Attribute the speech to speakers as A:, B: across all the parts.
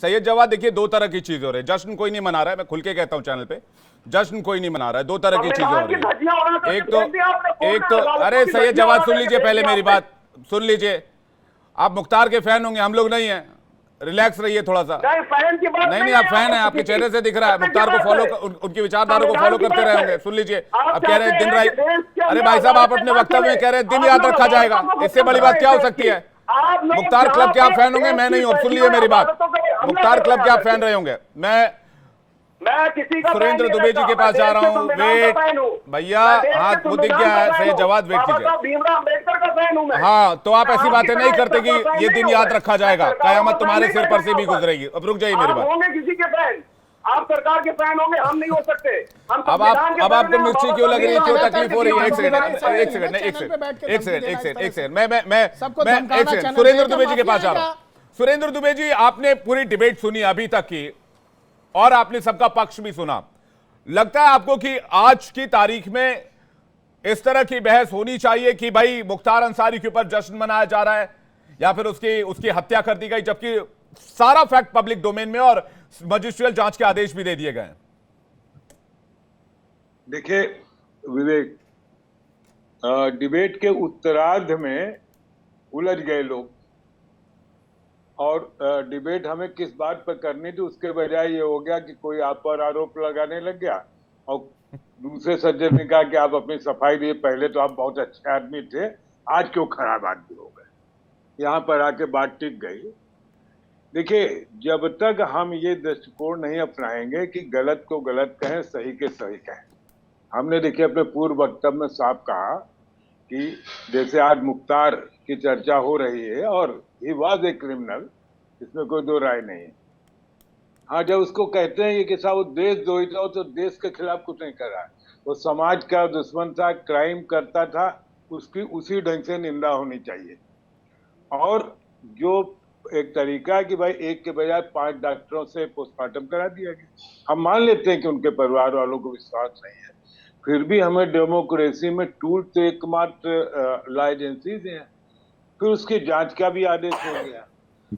A: सैयद जवाद, देखिए दो तरह की चीजें हो रही है। जश्न कोई नहीं मना रहा है, मैं खुल के कहता हूँ चैनल पे, जश्न कोई नहीं मना रहा है। दो तरह की चीजें हो रही है। एक तो अरे सैयद जवाद सुन लीजिए, पहले मेरी बात सुन लीजिए। आप मुख्तार के फैन होंगे, हम लोग नहीं है, रिलैक्स रहिए थोड़ा सा। नहीं, आप फैन है, आपके चेहरे से दिख रहा है। मुख्तार को फॉलो, उनकी विचारधारा को फॉलो करते रहे होंगे। सुन लीजिए, अब कह रहे हैं दिन रात। अरे भाई साहब, आप अपने वक्तव्य में कह रहे हैं दिन याद रखा जाएगा, इससे बड़ी बात क्या हो सकती है? मुख्तार क्लब के आप फैन होंगे, मैं नहीं हूं। सुन लीजिए मेरी बात, मुख्तार क्लब के आप फैन रहे होंगे। मैं किसी का सुरेंद्र दुबे जी के पास जा रहा हूँ। वेट भैया, हाथ वो दिख गया है। सैयद जवाद वेट कीजिए। हाँ, तो आप ऐसी बातें नहीं करते कि ये दिन याद रखा जाएगा, कयामत तुम्हारे सिर पर से भी गुजरेगी। अब रुक जाइए मेरी बात।
B: किसी के फैन, आप सरकार के फैन होंगे, हम नहीं हो सकते।
A: अब आपको मिर्ची क्यों लग रही है, क्यों तकलीफ हो रही है? एक सेकंड, मैं सुरेंद्र दुबे जी के पास जा रहा हूँ। सुरेंद्र दुबे जी, आपने पूरी डिबेट सुनी अभी तक की और आपने सबका पक्ष भी सुना। लगता है आपको कि आज की तारीख में इस तरह की बहस होनी चाहिए कि भाई मुख्तार अंसारी के ऊपर जश्न मनाया जा रहा है या फिर उसकी हत्या कर दी गई, जबकि सारा फैक्ट पब्लिक डोमेन में और मजिस्ट्रियल जांच के आदेश भी दे दिए गए हैं?
C: देखिए विवेक, डिबेट के उत्तरार्ध में उलझ गए लोग और डिबेट हमें किस बात पर करनी थी उसके बजाय ये हो गया कि कोई आप पर आरोप लगाने लग गया और दूसरे सज्जन ने कहा कि आप अपनी सफाई दिए, पहले तो आप बहुत अच्छे आदमी थे, आज क्यों खराब आदमी हो गए। यहाँ पर आके बात टिक गई। देखिए, जब तक हम ये दृष्टिकोण नहीं अपनाएंगे कि गलत को गलत कहें, सही के सही कहें। हमने देखिए अपने पूर्व वक्तव्य में साफ कहा कि जैसे आज मुख्तार की चर्चा हो रही है और ही वाज ए क्रिमिनल, इसमें कोई दो राय नहीं है। हाँ, जब उसको कहते हैं कि साहब वो देशद्रोही था, तो देश के खिलाफ कुछ नहीं कर रहा है, वो समाज का दुश्मन था, क्राइम करता था, उसकी उसी ढंग से निंदा होनी चाहिए। और जो एक तरीका है कि भाई एक के बजाय 5 डॉक्टरों से पोस्टमार्टम करा दिया गया, हम मान लेते हैं कि उनके परिवार वालों को विश्वास नहीं है, फिर भी हमें डेमोक्रेसी में टूल तो एकमात्र लॉ एजेंसीज हैं। फिर उसकी जांच का भी आदेश हो गया,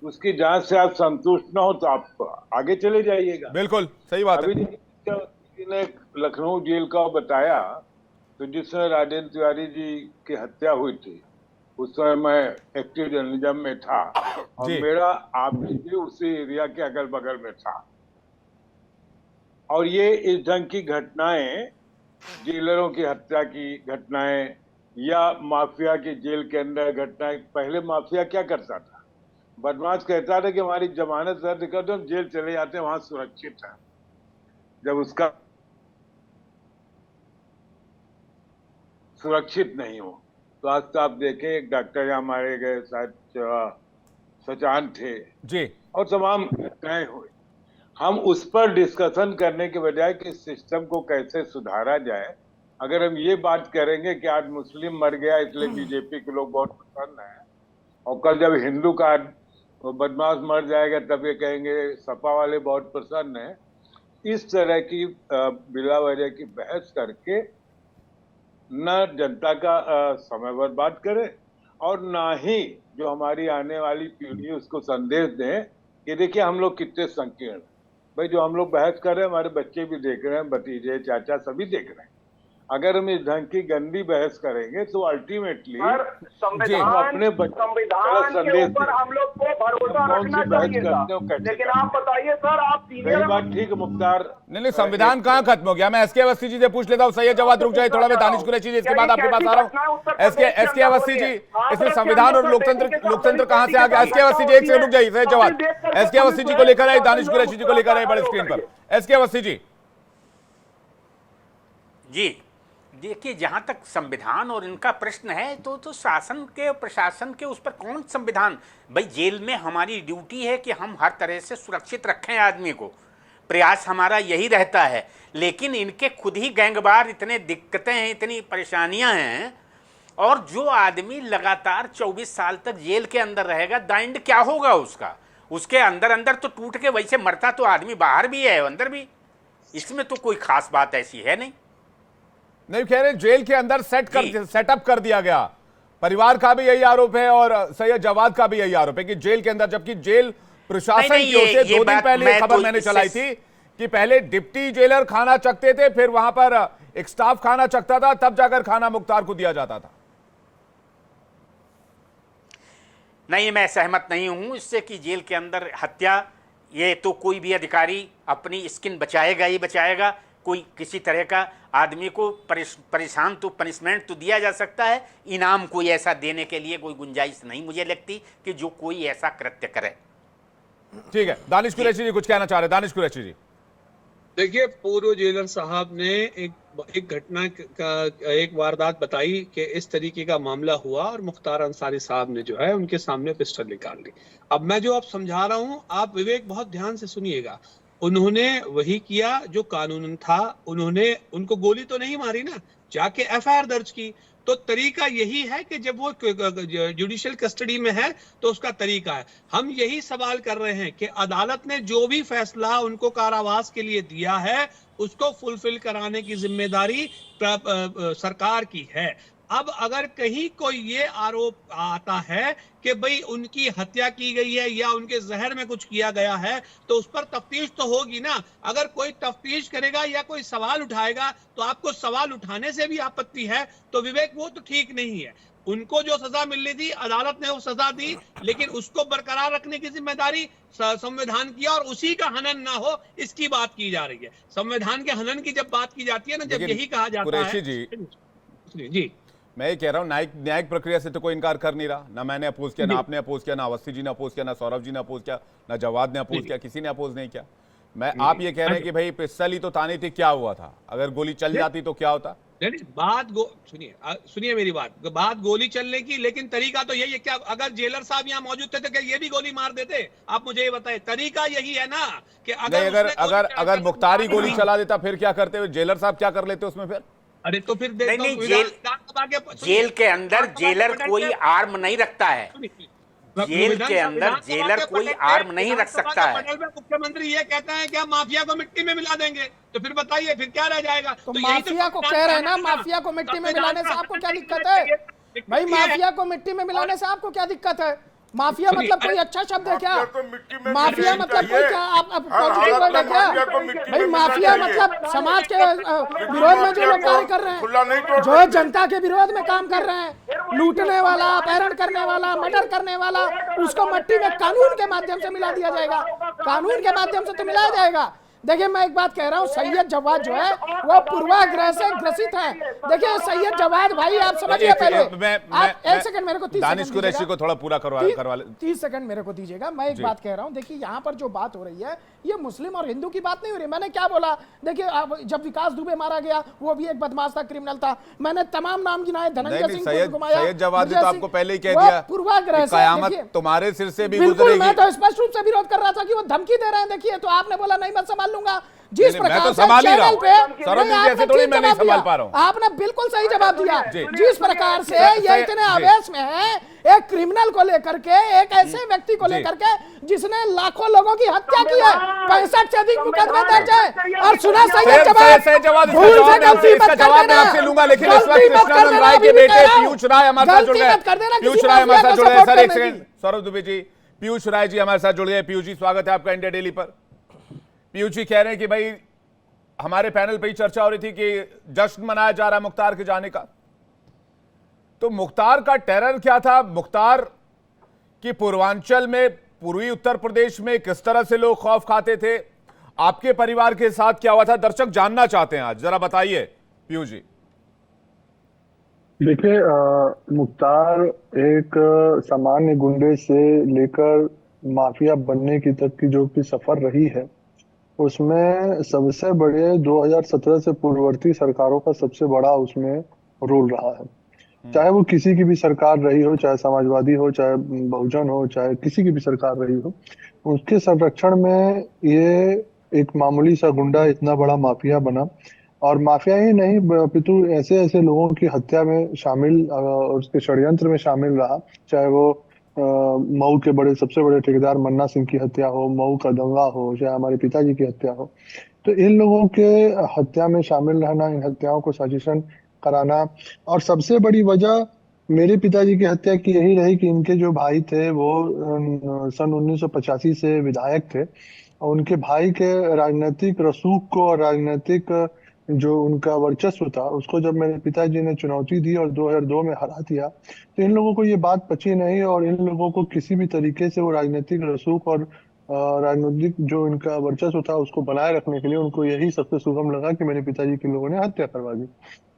C: उसकी जांच से आप संतुष्ट ना हो तो आप आगे चले जाइएगा।
A: बिल्कुल सही बात है।
C: अभी ने लखनऊ जेल का बताया, तो जिस समय राजेंद्र तिवारी जी की हत्या हुई थी उस समय मैं एक्टिव जर्नलिज्म में था और मेरा ऑफिस भी उसी एरिया के अगल बगल में था। और ये इस ढंग की घटनाएं, जेलरों की हत्या की घटनाएं या माफिया की जेल के अंदर घटनाएं, पहले माफिया क्या करता था, बदमाश कहता था कि हमारी जमानत रद्द कर दो, हम जेल चले जाते हैं, वहां सुरक्षित है। जब उसका सुरक्षित नहीं हो तो आज तो आप देखें एक डॉक्टर यहाँ मारे गए, शायद सचान थे
A: जी,
C: और तमाम घटनाएं हुई। हम उस पर डिस्कशन करने के बजाय कि सिस्टम को कैसे सुधारा जाए, अगर हम ये बात करेंगे कि आज मुस्लिम मर गया इसलिए बीजेपी के लोग बहुत प्रसन्न हैं और कल जब हिंदू का बदमाश मर जाएगा तब ये कहेंगे सपा वाले बहुत प्रसन्न हैं, इस तरह की बिला वजह की बहस करके न जनता का समय बर्बाद करें और ना ही जो हमारी आने वाली पीढ़ी है उसको संदेश दें कि देखिए हम लोग कितने संकीर्ण। भाई, जो हम लोग बहस कर रहे हैं हमारे बच्चे भी देख रहे हैं, भतीजे चाचा सभी देख रहे हैं। अगर हम इस ढंग की गंदी बहस करेंगे तो अल्टीमेटली अपने
B: संविधान के ऊपर हम लोग को भरोसा रखना चाहिए। लेकिन आप बताइए सर, आप
C: मेरी बात ठीक है मुख्तार।
A: नहीं, संविधान कहाँ खत्म हो गया? मैं एसके अवस्थी जी से पूछ लेता हूँ। सैयद जवाद रुक जाए थोड़ा, मैं दानिश कुरैशी जी इसके बाद आपके पास आ रहा हूँ। एसके अवस्थी जी, इसमें संविधान और लोकतंत्र कहाँ से आ गया? एसके अवस्थी जी एक सेकंड रुक जाइए। सैयद जवाद एसके अवस्थी जी को लेकर आए, दानिश कुरैशी जी को लेकर आए बड़े स्क्रीन पर। एसके अवस्थी
D: जी, देखिए, जहां तक संविधान और इनका प्रश्न है तो शासन के प्रशासन के उस पर कौन संविधान। भाई, जेल में हमारी ड्यूटी है कि हम हर तरह से सुरक्षित रखें आदमी को, प्रयास हमारा यही रहता है। लेकिन इनके खुद ही गैंगवार, इतने दिक्कतें हैं, इतनी परेशानियां हैं, और जो आदमी लगातार 24 साल तक जेल के अंदर रहेगा, दाइंड क्या होगा उसका? उसके अंदर अंदर तो टूट के वैसे मरता तो आदमी बाहर भी है अंदर भी, इसमें तो कोई खास बात ऐसी है नहीं।
A: कह रहे जेल के अंदर सेटअप कर दिया गया। परिवार का भी यही आरोप है और सैयद जवाद का भी यही आरोप है कि जेल के अंदर, जबकि जेल प्रशासन
D: नहीं,
A: की ओर से
D: ये
A: 2 दिन
D: बात
A: पहले
D: मैं
A: खबर
D: तो
A: मैंने चलाई
D: इससे-
A: थी कि पहले डिप्टी जेलर खाना चखते थे, फिर वहां पर एक स्टाफ खाना चखता था, तब जाकर खाना मुख्तार को दिया जाता था।
D: नहीं, मैं सहमत नहीं हूं इससे कि जेल के अंदर हत्या, ये तो कोई भी अधिकारी अपनी स्किन बचाएगा ही बचाएगा। कोई किसी तरह का आदमी को परेशान तो पनिशमेंट तो दिया जा सकता है, इनाम कोई ऐसा देने के लिए कोई गुंजाइश नहीं मुझे लगती कि जो कोई ऐसा कृत्य करे।
A: ठीक है, दानिश कुरैशी जी कुछ कहना चाह रहे हैं। दानिश कुरैशी जी,
E: देखिए, पूर्व जेलर साहब ने एक घटना का एक वारदात बताई कि इस तरीके का मामला हुआ और मुख्तार अंसारी साहब ने जो है उनके सामने पिस्टल निकाल ली। अब मैं जो आप समझा रहा हूं, आप विवेक बहुत ध्यान से सुनिएगा। उन्होंने वही किया जो कानूनन था, उन्होंने उनको गोली तो नहीं मारी ना, जाके एफआईआर दर्ज की। तो तरीका यही है कि जब वो जुडिशियल कस्टडी में है तो उसका तरीका है। हम यही सवाल कर रहे हैं कि अदालत ने जो भी फैसला उनको कारावास के लिए दिया है उसको फुलफिल कराने की जिम्मेदारी सरकार की है। अब अगर कहीं कोई ये आरोप आता है कि भाई उनकी हत्या की गई है या उनके जहर में कुछ किया गया है, तो उस पर तफ्तीश तो होगी ना। अगर कोई तफ्तीश करेगा या कोई सवाल उठाएगा तो आपको सवाल उठाने से भी आपत्ति है, तो विवेक वो तो ठीक नहीं है। उनको जो सजा मिलनी थी अदालत ने वो सजा दी, लेकिन उसको बरकरार रखने की जिम्मेदारी संविधान की, और उसी का हनन ना हो इसकी बात की जा रही है। संविधान के हनन की जब बात की जाती है ना, जब यही कहा जाता है जी,
A: मैं ये कह रहा हूं न्यायिक प्रक्रिया से तो कोई इनकार कर नहीं रहा। ना मैंने अपोज किया, ना आपने अपोज किया, ना अवस्थी जी ने अपोज किया, ना सौरभ जी ने अपोज किया, ना जवाद ने अपोज किया, किसी ने अपोज नहीं किया। आप ये कह रहे हैं कि भाई पिस्टल ही तो तानी थी, क्या हुआ था? अगर गोली चल जाती तो क्या होता?
E: सुनिए मेरी बात गोली चलने की, लेकिन तरीका तो यही है। क्या अगर जेलर साहब यहाँ मौजूद थे तो क्या ये भी गोली मार देते? आप मुझे ये बताएं। तरीका यही है ना कि
A: अगर मुख्तार ही गोली चला देता फिर क्या करते हुए? जेलर साहब क्या कर लेते उसमें फिर?
E: अरे तो फिर
D: नहीं, जेल के अंदर जेलर कोई आर्म नहीं रखता है। जेल के अंदर जेलर कोई आर्म नहीं रख सकता है।
E: मुख्यमंत्री ये कहता है कि हम माफिया को मिट्टी में मिला देंगे, तो फिर बताइए फिर क्या रह जाएगा?
F: तो माफिया को कह रहे हैं ना, माफिया को मिट्टी में मिलाने से आपको क्या दिक्कत है भाई? माफिया को मिट्टी में मिलाने से आपको क्या दिक्कत है? माफिया मतलब कोई अच्छा शब्द है क्या? माफिया मतलब कोई क्या आप पॉजिटिव वर्ड है क्या भाई? माफिया मतलब समाज के विरोध में जो लोग कार्य कर रहे हैं, जो जनता के विरोध में काम कर रहे हैं, लूटने वाला, अपहरण करने वाला, मर्डर करने वाला, उसको मिट्टी में कानून के माध्यम से मिला दिया जाएगा। कानून के माध्यम से तो मिलाया जाएगा। देखिए, मैं एक बात कह रहा हूँ, सैयद जवाद जो है वो पूर्वाग्रह से ग्रसित है। देखिए सैयद जवाद भाई, आप समझिए पहले, आप एक सेकंड मेरे को 30
A: दानिश कुरैशी को थोड़ा पूरा करवा
F: 30 सेकंड मेरे को दीजिएगा। मैं एक बात कह रहा हूँ, देखिए यहाँ पर जो बात हो रही है ये मुस्लिम और हिंदू की बात नहीं हो रही। मैंने क्या बोला? देखिए जब विकास दुबे मारा गया वो भी एक बदमाश था, क्रिमिनल था। मैंने तमाम नाम गिनाए, धनंजय सिंह को घुमाया,
A: सैयद जवाद ने तो आपको पहले ही कह दिया
F: पूर्वाग्रह से
A: कयामत तुम्हारे सिर से भी
F: गुजरेगी। मैं तो स्पष्ट रूप से विरोध कर रहा था कि वो धमकी दे रहे हैं। देखिए, तो आपने बोला नहीं मैं संभाल लूंगा। जिस प्रकार से चैनल पे आपने बिल्कुल सही जवाब दिया। जिस प्रकार से ये इतने आवेश में है एक क्रिमिनल को लेकर के, एक ऐसे व्यक्ति को लेकर के जिसने लाखों लोगों की हत्या की है, 65 से अधिक मुकदमे दर्ज है। और सुना सैयद जवाद, भूल से गलती मत कर देना,
A: लूंगा, लेकिन इस वक्त कृष्णानंद राय के बेटे पीयूष राय हमारे साथ जुड़ गए। पीयूष राय हमारे साथ जुड़ गए। सर एक सेकंड, सौरभ दुबे जी, पीयूष राय जी हमारे साथ जुड़ गए। पीयूष जी स्वागत है आपका इंडिया डेली पर। पीयूष जी कह रहे हैं कि भाई हमारे पैनल पे ही चर्चा हो रही थी कि जश्न मनाया जा रहा है मुख्तार के जाने का, तो मुख्तार का टेरर क्या था? मुख्तार की पूर्वांचल में, पूर्वी उत्तर प्रदेश में किस तरह से लोग खौफ खाते थे? आपके परिवार के साथ क्या हुआ था? दर्शक जानना चाहते हैं, आज जरा बताइए पीयूष जी।
G: देखिए, मुख्तार एक सामान्य गुंडे से लेकर माफिया बनने की तक की जो कि सफर रही है, उसमें सबसे बड़े 2017 से पूर्ववर्ती सरकारों का सबसे बड़ा उसमें रोल रहा है। चाहे वो किसी की भी सरकार रही हो, चाहे समाजवादी हो, चाहे बहुजन हो, चाहे किसी की भी सरकार रही हो, उसके संरक्षण में ये एक मामूली सा गुंडा इतना बड़ा माफिया बना। और माफिया ही नहीं अपितु ऐसे ऐसे लोगों की हत्या में शामिल और उसके षड्यंत्र में शामिल रहा। चाहे वो मऊ के सबसे बड़े ठेकेदार मन्ना सिंह की हत्या हो, मऊ का दंगा हो, चाहे हमारे पिताजी की हत्या हो, तो इन लोगों के हत्या में शामिल रहना, इन हत्याओं को साजिशन कराना। और सबसे बड़ी वजह मेरे पिताजी की हत्या की यही रही कि इनके जो भाई थे वो सन 1985 से विधायक थे, और उनके भाई के राजनीतिक रसूख को और राजनीतिक जो उनका वर्चस्व था उसको जब मेरे पिताजी ने चुनौती दी और 2002 में हरा दिया, तो इन लोगों को ये बात पची नहीं, और इन लोगों को किसी भी तरीके से वो राजनीतिक रसूख और राजनीतिक जो इनका वर्चस्व था उसको बनाए रखने के लिए उनको यही सबसे सुगम लगा कि मेरे पिताजी के लोगों ने हत्या करवा दी।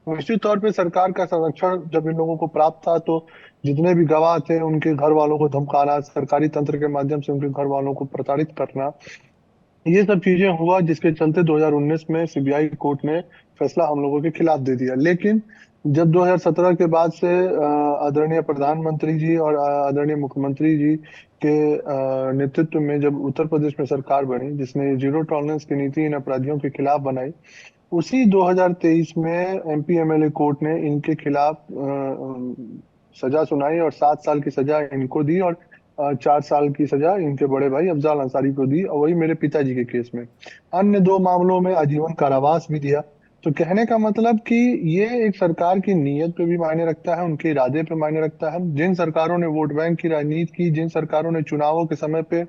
G: निश्चित तौर पे सरकार का संरक्षण जब इन लोगों को प्राप्त था तो जितने भी गवाह थे उनके घर वालों को धमकाना, सरकारी तंत्र के माध्यम से उनके घर वालों को प्रताड़ित करना, ये सब चीजें हुआ, जिसके चलते 2019 में सीबीआई कोर्ट ने फैसला हम लोगों के खिलाफ दे दिया। लेकिन जब 2017 के बाद से आदरणीय प्रधानमंत्री जी और आदरणीय मुख्यमंत्री जी के नेतृत्व में जब उत्तर प्रदेश में सरकार बनी जिसने जीरो टॉलरेंस की नीति इन अपराधियों के खिलाफ बनाई, उसी 2023 में एमपीएमएलए कोर्ट ने इनके खिलाफ सजा सुनाई और 7 साल की सजा इनको दी और 4 साल की सजा इनके बड़े भाई अफजाल अंसारी को दी, और वही मेरे पिताजी के केस में अन्य 2 मामलों में आजीवन कारावास भी दिया। तो कहने का मतलब कि ये एक सरकार की नीयत पे भी मायने रखता है, उनके इरादे पे मायने रखता है। जिन सरकारों ने वोट बैंक की राजनीति की, जिन सरकारों ने चुनावों के समय पे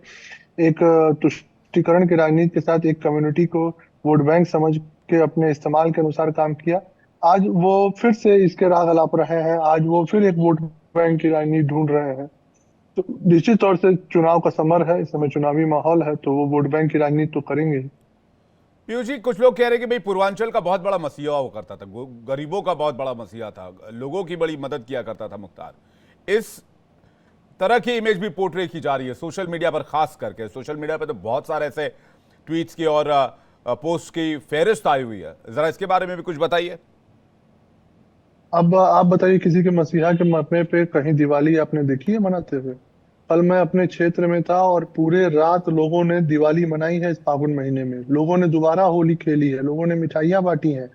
G: एक तुष्टीकरण की राजनीति के साथ एक कम्युनिटी को वोट बैंक समझ के अपने इस्तेमाल के अनुसार काम किया, आज वो फिर से इसके राह अलाप रहे हैं, आज वो फिर एक वोट बैंक की राजनीति ढूंढ रहे हैं। तो निश्चित तौर से चुनाव का समर है, इस समय चुनावी माहौल है, तो वो वोट बैंक की राजनीति तो करेंगे ही।
A: पीयूष जी, कुछ लोग कह रहे हैं कि भाई पूर्वांचल का बहुत बड़ा मसीहा हुआ करता था, गरीबों का बहुत बड़ा मसीहा था, लोगों की बड़ी मदद किया करता था मुख्तार। इस तरह की इमेज भी पोर्ट्रे की जा रही है सोशल मीडिया पर, खास करके सोशल मीडिया पर तो बहुत सारे ऐसे ट्वीट्स की और पोस्ट की फेहरिस्त आई हुई है, जरा इसके बारे में भी कुछ बताइए।
G: अब आप बताइए, किसी के मसीहा के मरने पे कहीं दिवाली आपने देखी है मनाते हुए? कल मैं अपने क्षेत्र में था और पूरे रात लोगों ने दिवाली मनाई है। इस फागुन महीने में लोगों ने दोबारा होली खेली है, लोगों ने मिठाइयाँ बांटी हैं।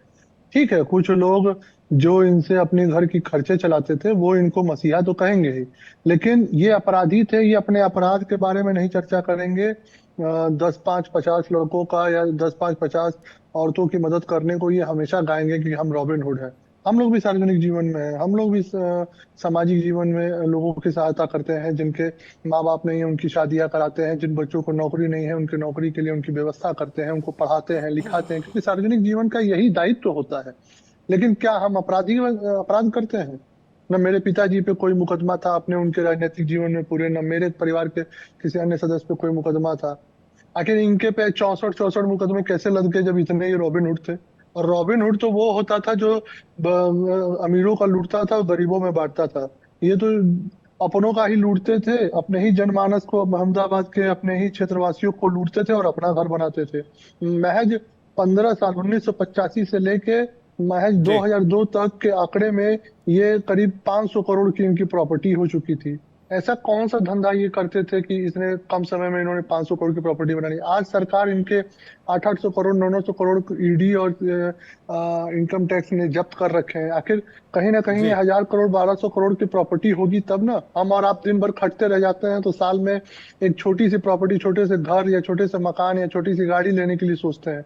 G: ठीक है, कुछ लोग जो इनसे अपने घर की खर्चे चलाते थे वो इनको मसीहा तो कहेंगे ही, लेकिन ये अपराधी थे, ये अपने अपराध के बारे में नहीं चर्चा करेंगे। 10-5-50 लड़कों का या 10-5-50 औरतों की मदद करने को ये हमेशा गाएंगे कि हम रॉबिन हुड हैं। हम लोग भी सार्वजनिक जीवन में हैं, हम लोग भी सामाजिक जीवन में लोगों की सहायता करते हैं, जिनके माँ बाप नहीं है उनकी शादियां कराते हैं, जिन बच्चों को नौकरी नहीं है उनके नौकरी के लिए उनकी व्यवस्था करते हैं, उनको पढ़ाते हैं लिखाते हैं, क्योंकि सार्वजनिक जीवन का यही दायित्व होता है। लेकिन क्या हम अपराध करते हैं? न मेरे पिताजी पे कोई मुकदमा था अपने उनके राजनीतिक जीवन में पूरे, न मेरे परिवार के किसी अन्य सदस्य पे कोई मुकदमा था। आखिर इनके पे 64 मुकदमे कैसे लद गए जब इतने ही रॉबिन हुड थे? और रॉबिन हुड तो वो होता था जो अमीरों का लूटता था और गरीबों में बांटता था। ये तो अपनों का ही लूटते थे, अपने ही जनमानस को, अहमदाबाद के अपने ही क्षेत्रवासियों को लूटते थे और अपना घर बनाते थे। महज 15 साल 1985 से लेके महज 2002 तक के आंकड़े में ये करीब 500 करोड़ की इनकी प्रॉपर्टी हो चुकी थी। ऐसा कौन सा धंधा ये करते थे कि इसने कम समय में इन्होंने 500 करोड़ की प्रॉपर्टी बना ली? आज सरकार इनके 800 करोड़ 900 करोड़ ईडी और इनकम टैक्स ने जब्त कर रखे हैं। आखिर कहीं ना कहीं 1000 करोड़ 1200 करोड़ की प्रॉपर्टी होगी तब ना। हम और आप दिन भर खटते रह जाते हैं तो साल में एक छोटी सी प्रॉपर्टी, छोटे से घर या छोटे से मकान या छोटी सी गाड़ी लेने के लिए सोचते हैं।